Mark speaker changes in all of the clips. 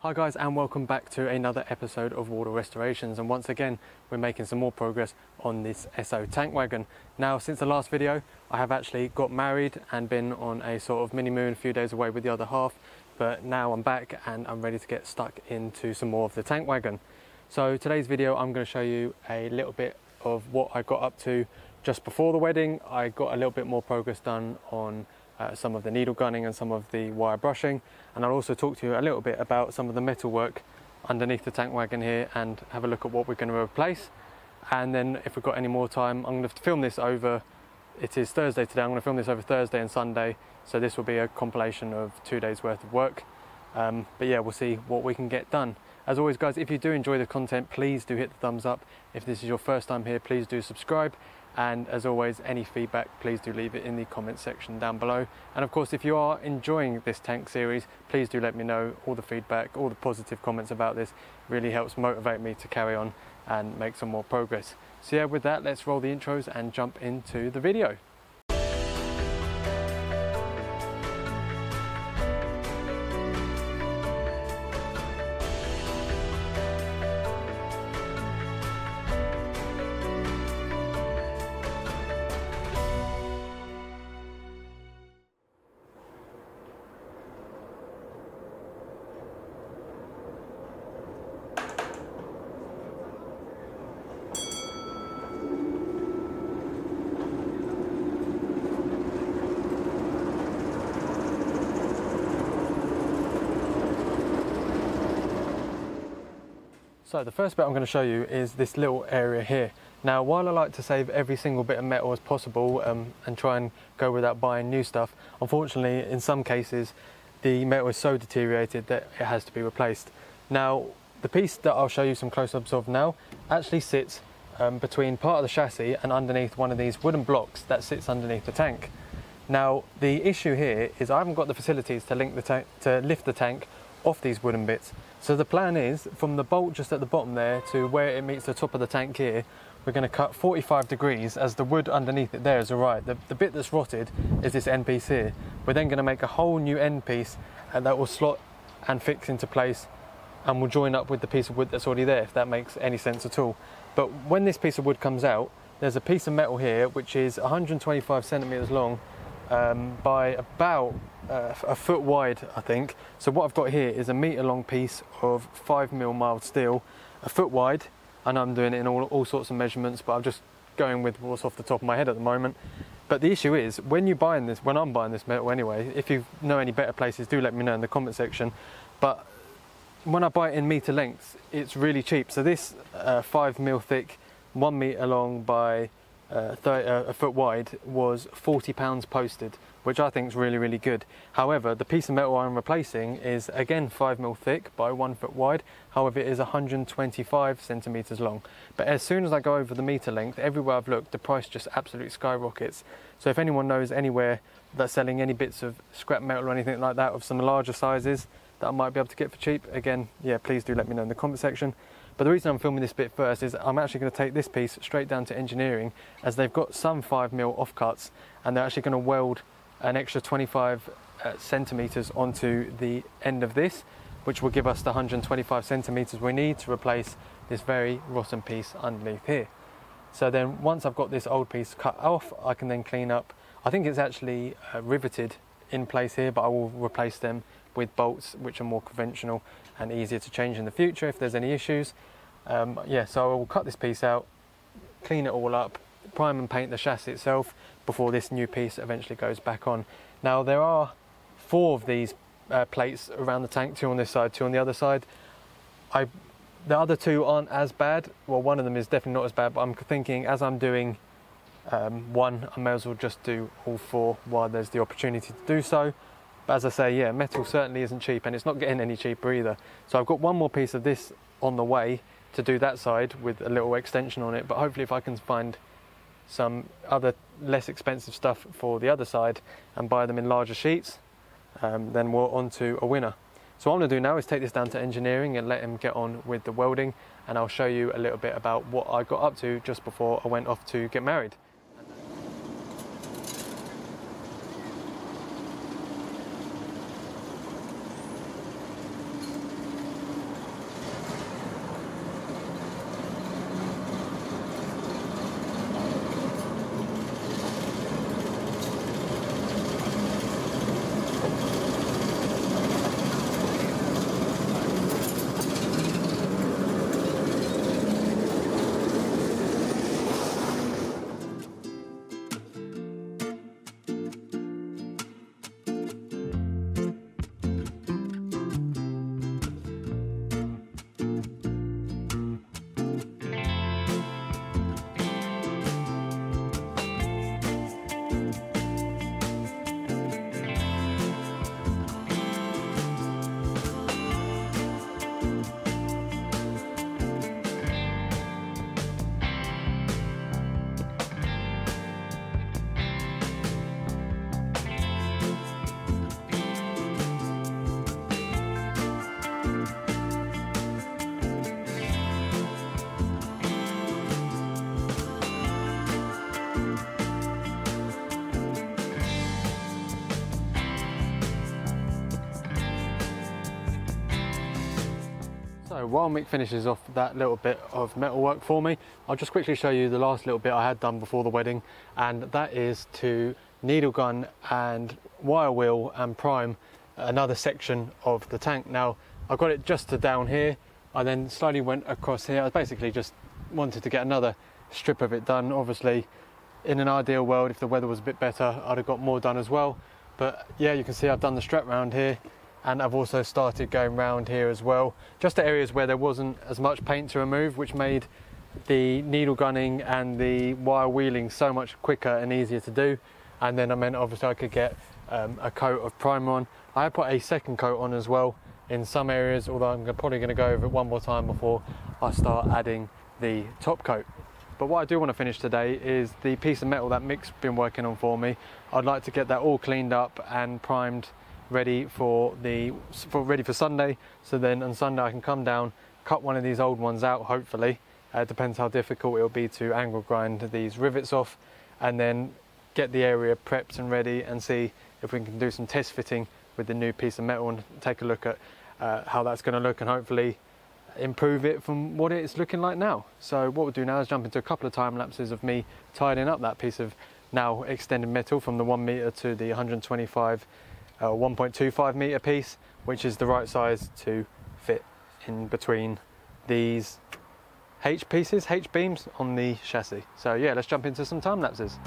Speaker 1: Hi guys, and welcome back to another episode of Wardle Restorations, and once again we're making some more progress on this Esso tank wagon. Now, since the last video I have actually got married and been on a sort of mini moon, a few days away with the other half, but now I'm back and I'm ready to get stuck into some more of the tank wagon. So today's video I'm going to show you a little bit of what I got up to just before the wedding. I got a little bit more progress done on some of the needle gunning and some of the wire brushing, and I'll also talk to you a little bit about some of the metal work underneath the tank wagon here and have a look at what we're going to replace. And then if we've got any more time, I'm going to film this over, it is Thursday today, I'm going to film this over Thursday and Sunday, so this will be a compilation of 2 days worth of work. But yeah, we'll see what we can get done. As always guys, if you do enjoy the content, please do hit the thumbs up. If this is your first time here, please do subscribe. And as always, any feedback, please do leave it in the comment section down below. And of course, if you are enjoying this tank series, please do let me know. All the feedback, all the positive comments about this really helps motivate me to carry on and make some more progress. So yeah, with that, let's roll the intros and jump into the video. So the first bit I'm going to show you is this little area here. Now, while I like to save every single bit of metal as possible and try and go without buying new stuff, unfortunately in some cases the metal is so deteriorated that it has to be replaced. Now, the piece that I'll show you some close-ups of now actually sits between part of the chassis and underneath one of these wooden blocks that sits underneath the tank. Now, the issue here is I haven't got the facilities to lift the tank off these wooden bits. So the plan is, from the bolt just at the bottom there to where it meets the top of the tank here, we're going to cut 45 degrees as the wood underneath it there is alright. The bit that's rotted is this end piece here. We're then going to make a whole new end piece and that will slot and fix into place and will join up with the piece of wood that's already there, if that makes any sense at all. But when this piece of wood comes out, there's a piece of metal here which is 125 centimeters long by about a foot wide, I think. So what I've got here is a metre long piece of 5mm mild steel, a foot wide. I know I'm doing it in all sorts of measurements, but I'm just going with what's off the top of my head at the moment. But the issue is, when I'm buying this metal anyway, if you know any better places, do let me know in the comment section. But when I buy it in metre lengths, it's really cheap. So this 5mm thick, 1 metre long by a foot wide was £40 posted, which I think is really good. However, the piece of metal I'm replacing is again 5mm thick by 1 foot wide. However, it is 125 centimeters long. But as soon as I go over the meter length, everywhere I've looked, the price just absolutely skyrockets. So if anyone knows anywhere that's selling any bits of scrap metal or anything like that of some larger sizes that I might be able to get for cheap, again, yeah, please do let me know in the comment section. But the reason I'm filming this bit first is I'm actually going to take this piece straight down to engineering, as they've got some 5mm offcuts and they're actually going to weld an extra 25 centimeters onto the end of this, which will give us the 125 centimeters we need to replace this very rotten piece underneath here. So then once I've got this old piece cut off, I can then clean up. I think it's actually riveted in place here, but I will replace them with bolts which are more conventional and easier to change in the future if there's any issues. Yeah, so I will cut this piece out, clean it all up, prime and paint the chassis itself before this new piece eventually goes back on. Now, there are 4 of these plates around the tank, 2 on this side, 2 on the other side. The other 2 aren't as bad. Well, one of them is definitely not as bad, but I'm thinking as I'm doing one, I may as well just do all 4 while there's the opportunity to do so. But as I say, yeah, metal certainly isn't cheap, and it's not getting any cheaper either. So I've got one more piece of this on the way to do that side with a little extension on it, but hopefully if I can find some other less expensive stuff for the other side and buy them in larger sheets, then we're on to a winner. So what I'm going to do now is take this down to engineering and let him get on with the welding, and I'll show you a little bit about what I got up to just before I went off to get married. So while Mick finishes off that little bit of metal work for me, I'll just quickly show you the last little bit I had done before the wedding, and that is to needle gun and wire wheel and prime another section of the tank. Now I got it just to down here, I then slowly went across here. I basically just wanted to get another strip of it done. Obviously in an ideal world, if the weather was a bit better, I'd have got more done as well, but yeah, you can see I've done the strap round here, and I've also started going round here as well, just the areas where there wasn't as much paint to remove, which made the needle gunning and the wire wheeling so much quicker and easier to do. And then I meant obviously I could get a coat of primer on. I put a second coat on as well in some areas, although I'm probably going to go over it one more time before I start adding the top coat. But what I do want to finish today is the piece of metal that Mick's been working on for me. I'd like to get that all cleaned up and primed, ready for Sunday, so then on Sunday I can come down, cut one of these old ones out, hopefully. It depends how difficult it'll be to angle grind these rivets off, and then get the area prepped and ready and see if we can do some test fitting with the new piece of metal and take a look at how that's going to look, and hopefully improve it from what it's looking like now. So what we'll do now is jump into a couple of time lapses of me tidying up that piece of now extended metal from the 1 meter to the 125 1.25 meter piece, which is the right size to fit in between these H beams on the chassis. So yeah, let's jump into some time lapses.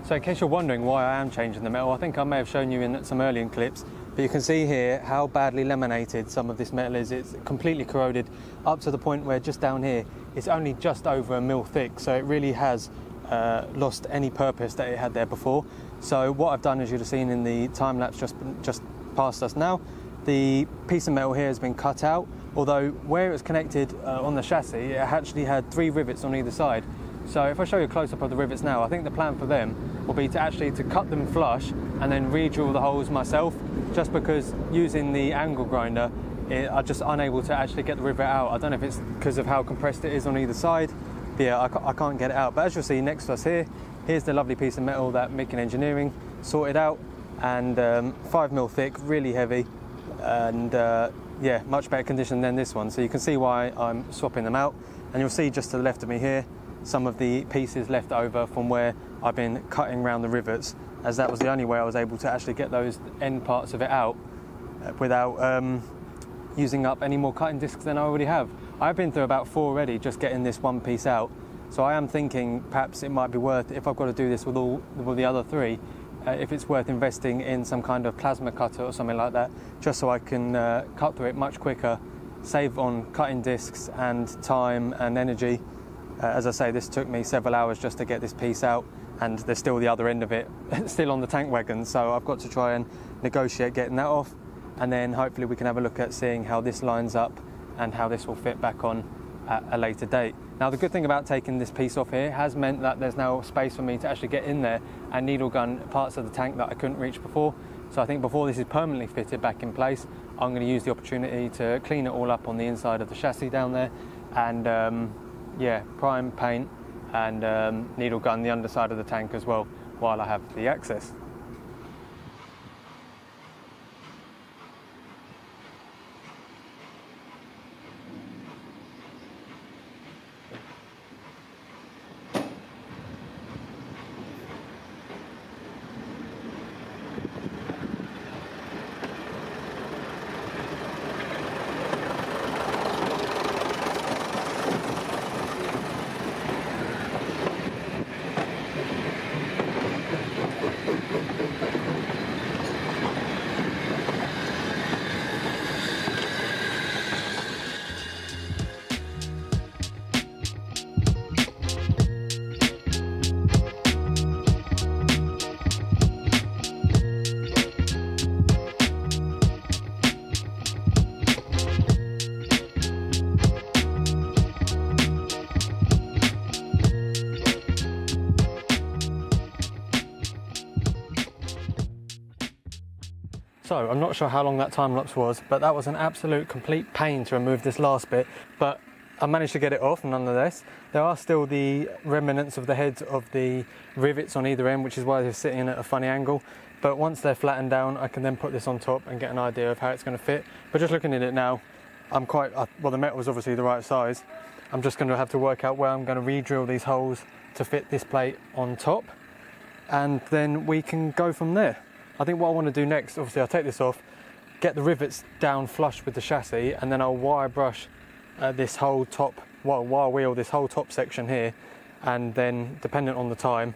Speaker 1: So in case you're wondering why I am changing the metal, I think I may have shown you in some earlier clips, but you can see here how badly laminated some of this metal is. It's completely corroded up to the point where just down here it's only just over 1 mil thick, so it really has lost any purpose that it had there before. So what I've done, as you'd have seen in the time lapse just past us now, the piece of metal here has been cut out, although where it was connected on the chassis, it actually had 3 rivets on either side. So if I show you a close-up of the rivets now, I think the plan for them will be to actually cut them flush and then re-drill the holes myself, just because using the angle grinder, I'm just unable to actually get the rivet out. I don't know if it's because of how compressed it is on either side, but yeah, I can't get it out. But as you'll see next to us here's the lovely piece of metal that Mick in Engineering sorted out, and 5 mil thick, really heavy, and yeah, much better condition than this one. So you can see why I'm swapping them out, and you'll see just to the left of me here some of the pieces left over from where I've been cutting around the rivets, as that was the only way I was able to actually get those end parts of it out without using up any more cutting discs than I already have. I've been through about 4 already just getting this one piece out, so I am thinking perhaps it might be worth, if I've got to do this with the other 3, if it's worth investing in some kind of plasma cutter or something like that, just so I can cut through it much quicker, save on cutting discs and time and energy. As I say, this took me several hours just to get this piece out, and there's still the other end of it still on the tank wagon, so I've got to try and negotiate getting that off, and then hopefully we can have a look at seeing how this lines up and how this will fit back on at a later date. Now the good thing about taking this piece off here has meant that there's now space for me to actually get in there and needle gun parts of the tank that I couldn't reach before. So I think before this is permanently fitted back in place, I'm going to use the opportunity to clean it all up on the inside of the chassis down there, and yeah, prime, paint and needle gun the underside of the tank as well while I have the access. So I'm not sure how long that time lapse was, but that was an absolute complete pain to remove this last bit, but I managed to get it off nonetheless. There are still the remnants of the heads of the rivets on either end, which is why they're sitting at a funny angle. But once they're flattened down, I can then put this on top and get an idea of how it's going to fit. But just looking at it now, well, the metal is obviously the right size. I'm just going to have to work out where I'm going to re-drill these holes to fit this plate on top, and then we can go from there. I think what I want to do next, obviously I'll take this off, get the rivets down flush with the chassis, and then I'll wire brush this whole top, wire wheel this whole top section here, and then dependent on the time,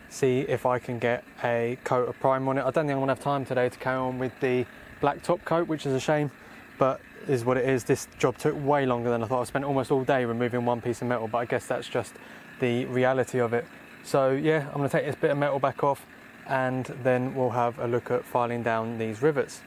Speaker 1: see if I can get a coat of primer on it. I don't think I'm going to have time today to carry on with the black top coat, which is a shame, but is what it is. This job took way longer than I thought. I spent almost all day removing one piece of metal, but I guess that's just the reality of it. So yeah, I'm going to take this bit of metal back off, and then we'll have a look at filing down these rivets.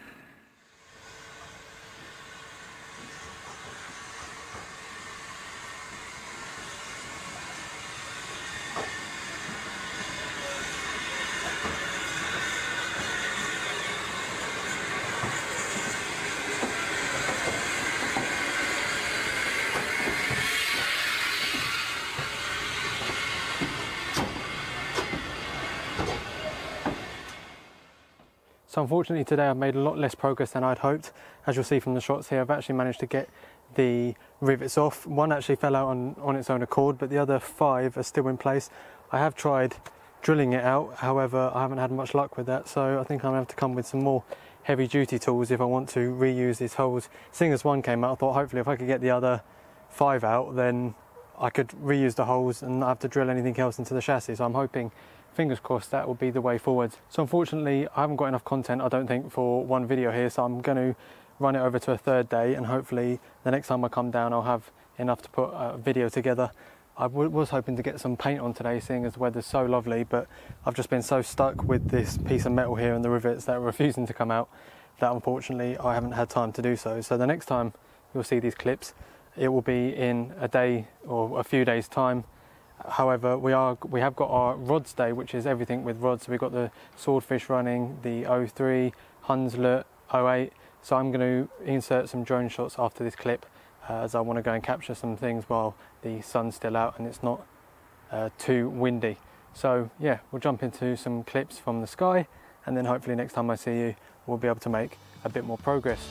Speaker 1: So unfortunately today I've made a lot less progress than I'd hoped. As you'll see from the shots here, I've actually managed to get the rivets off. One actually fell out on its own accord, but the other 5 are still in place. I have tried drilling it out, however I haven't had much luck with that, so I think I'm going to have to come with some more heavy duty tools if I want to reuse these holes. Seeing as one came out, I thought hopefully if I could get the other 5 out, then I could reuse the holes and not have to drill anything else into the chassis. So I'm hoping, fingers crossed, that will be the way forward. So unfortunately I haven't got enough content, I don't think, for one video here, so I'm going to run it over to a third day, and hopefully the next time I come down I'll have enough to put a video together. I was hoping to get some paint on today, seeing as the weather's so lovely, but I've just been so stuck with this piece of metal here and the rivets that are refusing to come out that unfortunately I haven't had time to do so. So the next time you'll see these clips, it will be in a day or a few days time. However, we have got our rods day, which is everything with rods. So we've got the Swordfish running, the 03, Hunslet, 08. So I'm going to insert some drone shots after this clip, as I want to go and capture some things while the sun's still out and it's not too windy. So yeah, we'll jump into some clips from the sky, and then hopefully next time I see you, we'll be able to make a bit more progress.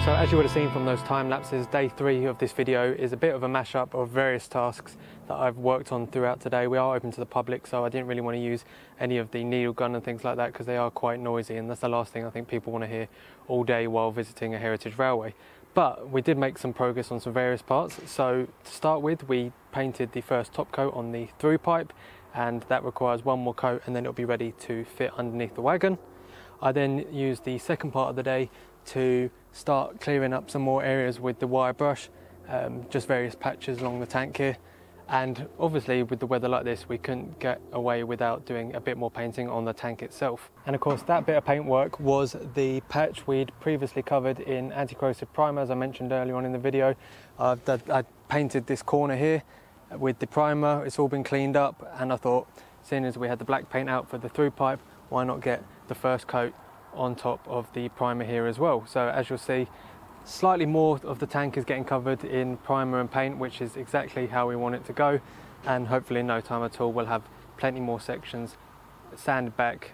Speaker 1: So as you would have seen from those time lapses, day 3 of this video is a bit of a mashup of various tasks that I've worked on throughout today. We are open to the public, so I didn't really want to use any of the needle gun and things like that because they are quite noisy, and that's the last thing I think people want to hear all day while visiting a heritage railway. But we did make some progress on some various parts. So to start with, we painted the first top coat on the through pipe, and that requires one more coat and then it'll be ready to fit underneath the wagon. I then used the second part of the day to start clearing up some more areas with the wire brush, just various patches along the tank here. And obviously with the weather like this, we couldn't get away without doing a bit more painting on the tank itself. And of course that bit of paint work was the patch we'd previously covered in anti-corrosive primer, as I mentioned earlier on in the video. I painted this corner here with the primer. It's all been cleaned up, and I thought, seeing as we had the black paint out for the through pipe, why not get the first coat on top of the primer here as well. So as you'll see, slightly more of the tank is getting covered in primer and paint, which is exactly how we want it to go, and hopefully in no time at all we'll have plenty more sections sanded back,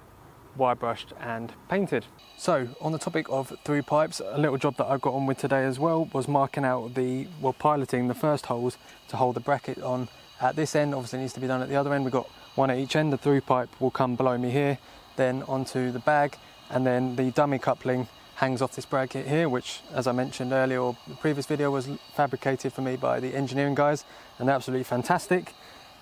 Speaker 1: wire brushed and painted. So on the topic of through pipes, a little job that I got on with today as well was marking out piloting the first holes to hold the bracket on at this end. Obviously it needs to be done at the other end. We've got one at each end. The through pipe will come below me here, then onto the bag, and then the dummy coupling hangs off this bracket here, which, as I mentioned earlier or the previous video, was fabricated for me by the engineering guys, and they're absolutely fantastic.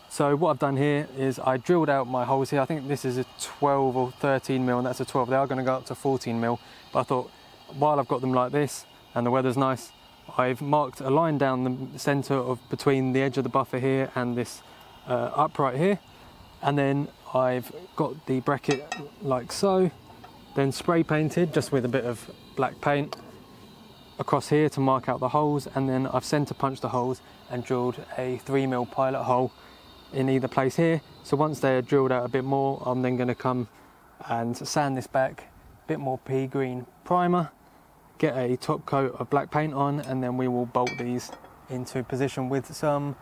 Speaker 1: So what I've done here is I drilled out my holes here. I think this is a 12 or 13 mil, and that's a 12. They are going to go up to 14 mil, but I thought, while I've got them like this and the weather's nice, I've marked a line down the center of between the edge of the buffer here and this upright here, and then I've got the bracket like so, then spray painted just with a bit of black paint across here to mark out the holes, and then I've center punched the holes and drilled a 3 mil pilot hole in either place here. So once they're drilled out a bit more, I'm then going to come and sand this back, a bit more pea green primer, get a top coat of black paint on, and then we will bolt these into position with some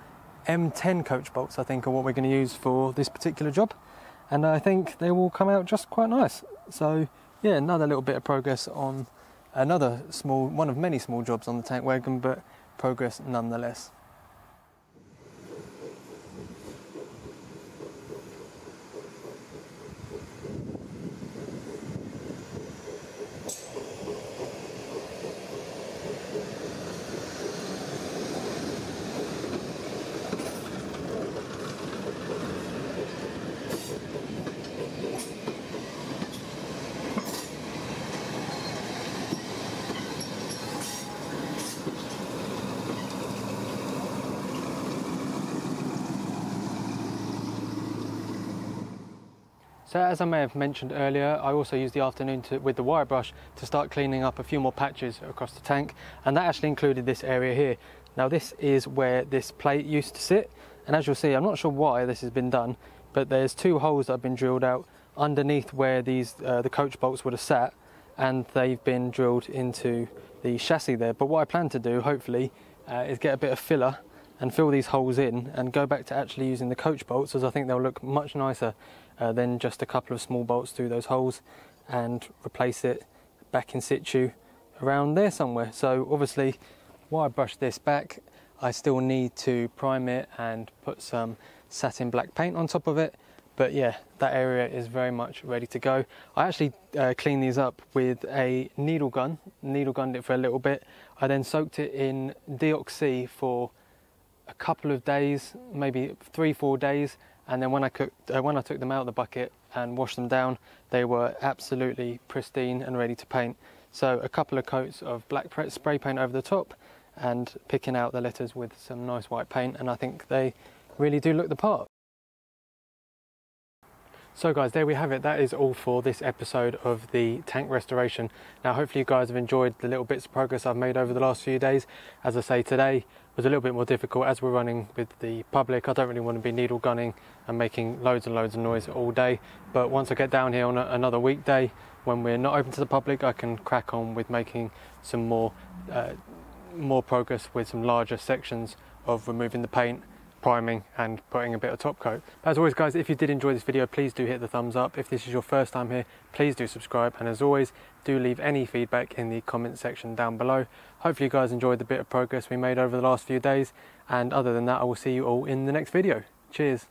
Speaker 1: M10 coach bolts, I think, are what we're going to use for this particular job, and I think they will come out just quite nice. So yeah, another little bit of progress on another one of many small jobs on the tank wagon, but progress nonetheless. So as I may have mentioned earlier, I also used the afternoon with the wire brush to start cleaning up a few more patches across the tank, and that actually included this area here. Now this is where this plate used to sit, and as you'll see, I'm not sure why this has been done, but there's 2 holes that have been drilled out underneath where these the coach bolts would have sat, and they've been drilled into the chassis there. But what I plan to do, hopefully, is get a bit of filler and fill these holes in and go back to actually using the coach bolts, as I think they'll look much nicer than just a couple of small bolts through those holes, and replace it back in situ around there somewhere. So obviously, while I brush this back, I still need to prime it and put some satin black paint on top of it. But yeah, that area is very much ready to go. I actually cleaned these up with a needle gunned it for a little bit. I then soaked it in deoxy for a couple of days, maybe 3-4 days, and then when I took them out of the bucket and washed them down, they were absolutely pristine and ready to paint. So a couple of coats of black spray paint over the top and picking out the letters with some nice white paint, and I think they really do look the part. So guys, there we have it. That is all for this episode of the tank restoration. Now hopefully you guys have enjoyed the little bits of progress I've made over the last few days. As I say, today was a little bit more difficult as we're running with the public. I don't really want to be needle gunning and making loads and loads of noise all day, but once I get down here on another weekday when we're not open to the public, I can crack on with making some more progress with some larger sections of removing the paint, priming and putting a bit of top coat. But as always guys, if you did enjoy this video, please do hit the thumbs up. If this is your first time here, please do subscribe, and as always, do leave any feedback in the comment section down below. Hopefully you guys enjoyed the bit of progress we made over the last few days, and other than that, I will see you all in the next video. Cheers.